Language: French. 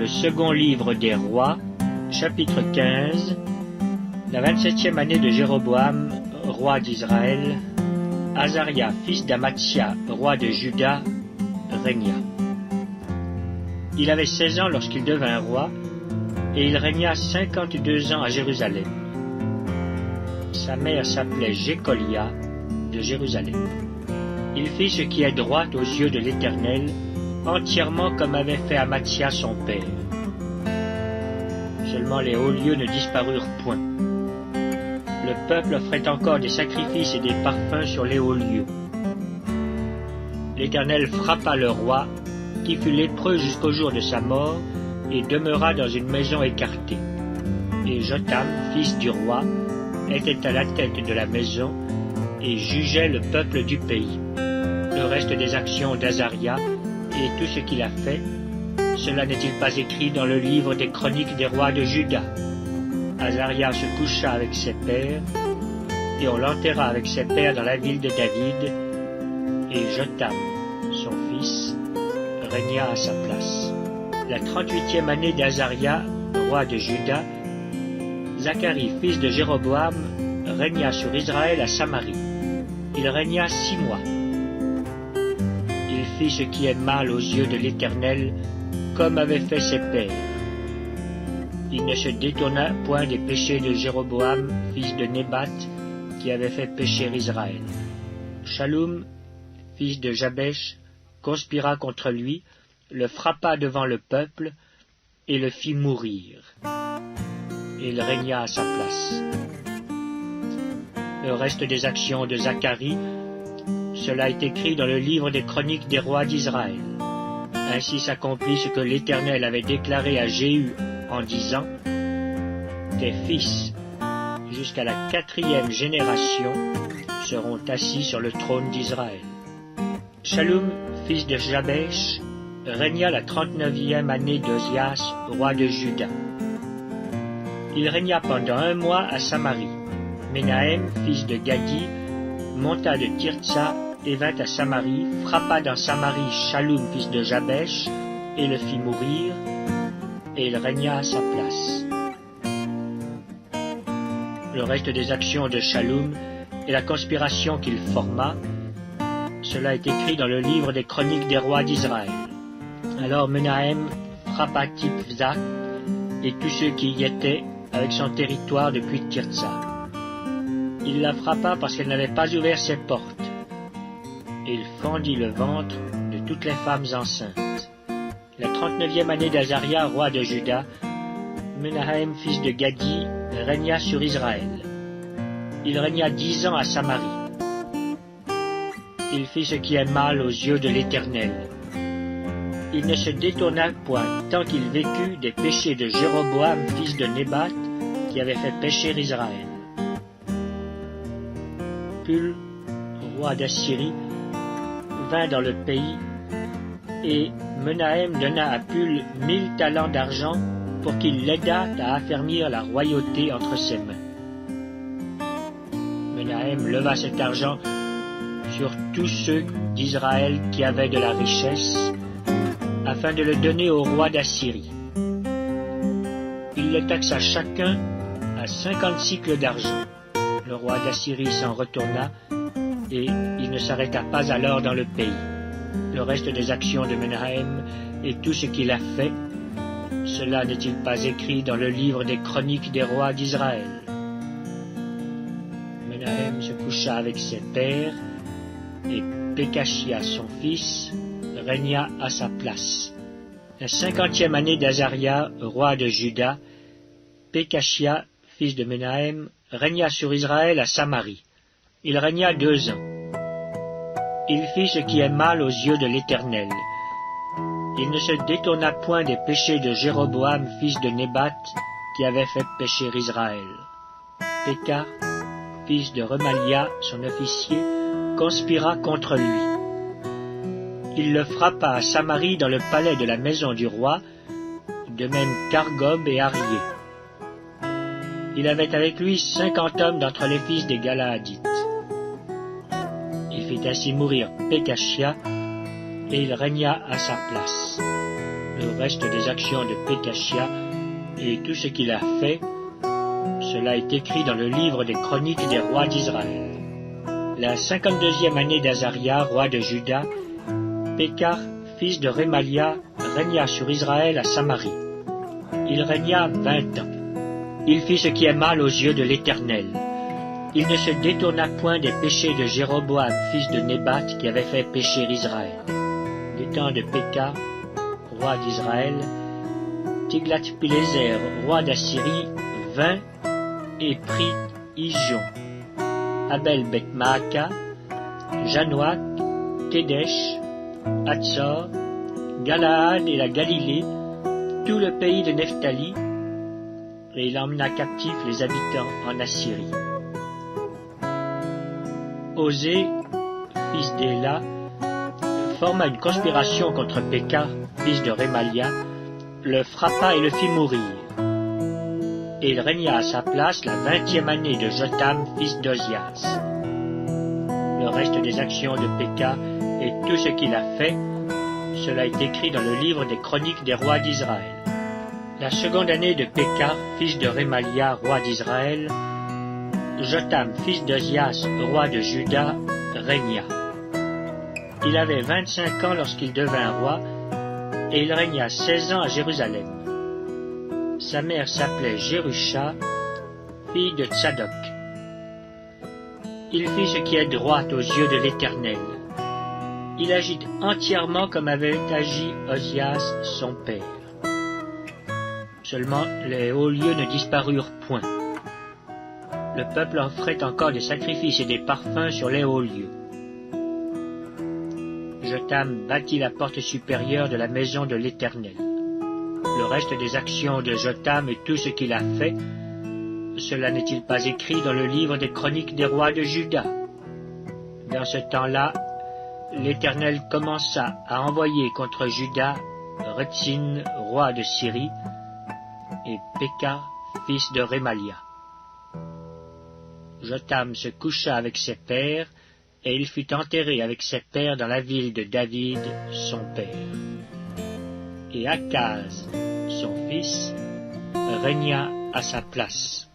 le second livre des rois, chapitre 15, la 27e année de Jéroboam, roi d'Israël, Azaria, fils d'Amathia, roi de Juda, régna. Il avait 16 ans lorsqu'il devint roi, et il régna 52 ans à Jérusalem. Sa mère s'appelait Jécolia de Jérusalem. Il fit ce qui est droit aux yeux de l'Éternel, entièrement comme avait fait Amathia son père. Seulement les hauts lieux ne disparurent point. Le peuple offrait encore des sacrifices et des parfums sur les hauts lieux. L'Éternel frappa le roi, qui fut lépreux jusqu'au jour de sa mort, et demeura dans une maison écartée. Et Jotham, fils du roi, était à la tête de la maison, et jugeait le peuple du pays. Le reste des actions d'Azaria, et tout ce qu'il a fait, cela n'est-il pas écrit dans le livre des chroniques des rois de Juda? Azaria se coucha avec ses pères, et on l'enterra avec ses pères dans la ville de David, et Jotham, son fils, régna à sa place. La 38e année d'Azaria, roi de Juda, Zacharie, fils de Jéroboam, régna sur Israël à Samarie. Il régna 6 mois. Il fit ce qui est mal aux yeux de l'Éternel, comme avaient fait ses pères. Il ne se détourna point des péchés de Jéroboam, fils de Nébat, qui avait fait pécher Israël. Shallum, fils de Jabesh, conspira contre lui, le frappa devant le peuple, et le fit mourir. Et il régna à sa place. Le reste des actions de Zacharie, cela est écrit dans le livre des chroniques des rois d'Israël. Ainsi s'accomplit ce que l'Éternel avait déclaré à Jéhu en disant: tes fils, jusqu'à la 4e génération, seront assis sur le trône d'Israël. Shallum, fils de Jabesh, régna la 39e année d'Ozias, roi de Juda. Il régna pendant 1 mois à Samarie. Menahem, fils de Gadi, monta de Tirtsa et vint à Samarie, frappa dans Samarie Shallum, fils de Jabesh, et le fit mourir, et il régna à sa place. Le reste des actions de Shallum et la conspiration qu'il forma, cela est écrit dans le livre des chroniques des rois d'Israël. Alors Menahem frappa Tiphza et tous ceux qui y étaient avec son territoire depuis Tirtsa. Il la frappa parce qu'elle n'avait pas ouvert ses portes, et il fendit le ventre de toutes les femmes enceintes. La 39e année d'Azaria, roi de Juda, Menahem, fils de Gadi, régna sur Israël. Il régna 10 ans à Samarie. Il fit ce qui est mal aux yeux de l'Éternel. Il ne se détourna point tant qu'il vécut des péchés de Jéroboam, fils de Nébat, qui avait fait pécher Israël. Pul, roi d'Assyrie, vint dans le pays, et Menahem donna à Pul 1000 talents d'argent pour qu'il l'aidât à affermir la royauté entre ses mains. Menahem leva cet argent sur tous ceux d'Israël qui avaient de la richesse, afin de le donner au roi d'Assyrie. Il le taxa chacun à 50 cycles d'argent. Le roi d'Assyrie s'en retourna, et il ne s'arrêta pas alors dans le pays. Le reste des actions de Menahem et tout ce qu'il a fait, cela n'est-il pas écrit dans le livre des chroniques des rois d'Israël? Menahem se coucha avec ses pères, et Pékachia, son fils, régna à sa place. La 50e année d'Azaria, roi de Juda, Pékachia, fils de Menahem, régna sur Israël à Samarie. Il régna 2 ans. Il fit ce qui est mal aux yeux de l'Éternel. Il ne se détourna point des péchés de Jéroboam, fils de Nébat, qui avait fait pécher Israël. Péka, fils de Remalia, son officier, conspira contre lui. Il le frappa à Samarie dans le palais de la maison du roi, de même qu'Argob et Arié. Il avait avec lui 50 hommes d'entre les fils des Galaadites. Il fit ainsi mourir Pékachia, et il régna à sa place. Le reste des actions de Pékachia et tout ce qu'il a fait, cela est écrit dans le livre des chroniques des rois d'Israël. La 52e année d'Azaria, roi de Juda, Pékar, fils de Rémalia, régna sur Israël à Samarie. Il régna 20 ans. Il fit ce qui est mal aux yeux de l'Éternel. Il ne se détourna point des péchés de Jéroboam, fils de Nébat, qui avait fait pécher Israël. Des temps de Pékar, roi d'Israël, Tiglath-Pileser, roi d'Assyrie, vint et prit Ijon, Abel-Beth-Maaka, Janoak, Kédesh, Hatzor, Galaad et la Galilée, tout le pays de Nephtali, et il emmena captifs les habitants en Assyrie. Osée, fils d'Éla, forma une conspiration contre Pékar, fils de Rémalia, le frappa et le fit mourir. Et il régna à sa place la 20e année de Jotham, fils d'Ozias. Le reste des actions de Pékar et tout ce qu'il a fait, cela est écrit dans le livre des chroniques des rois d'Israël. La seconde année de Pékar, fils de Rémalia, roi d'Israël, Jotham, fils d'Ozias, roi de Juda, régna. Il avait 25 ans lorsqu'il devint roi, et il régna 16 ans à Jérusalem. Sa mère s'appelait Jérusha, fille de Tsadok. Il fit ce qui est droit aux yeux de l'Éternel. Il agit entièrement comme avait agi Ozias, son père. Seulement les hauts lieux ne disparurent point. Le peuple offrait encore des sacrifices et des parfums sur les hauts lieux. Jotham bâtit la porte supérieure de la maison de l'Éternel. Le reste des actions de Jotham et tout ce qu'il a fait, cela n'est-il pas écrit dans le livre des chroniques des rois de Juda? Dans ce temps-là, l'Éternel commença à envoyer contre Juda Rétzin, roi de Syrie, et Pékar, fils de Rémalia. Jotham se coucha avec ses pères, et il fut enterré avec ses pères dans la ville de David, son père. Et Akaz, son fils, régna à sa place.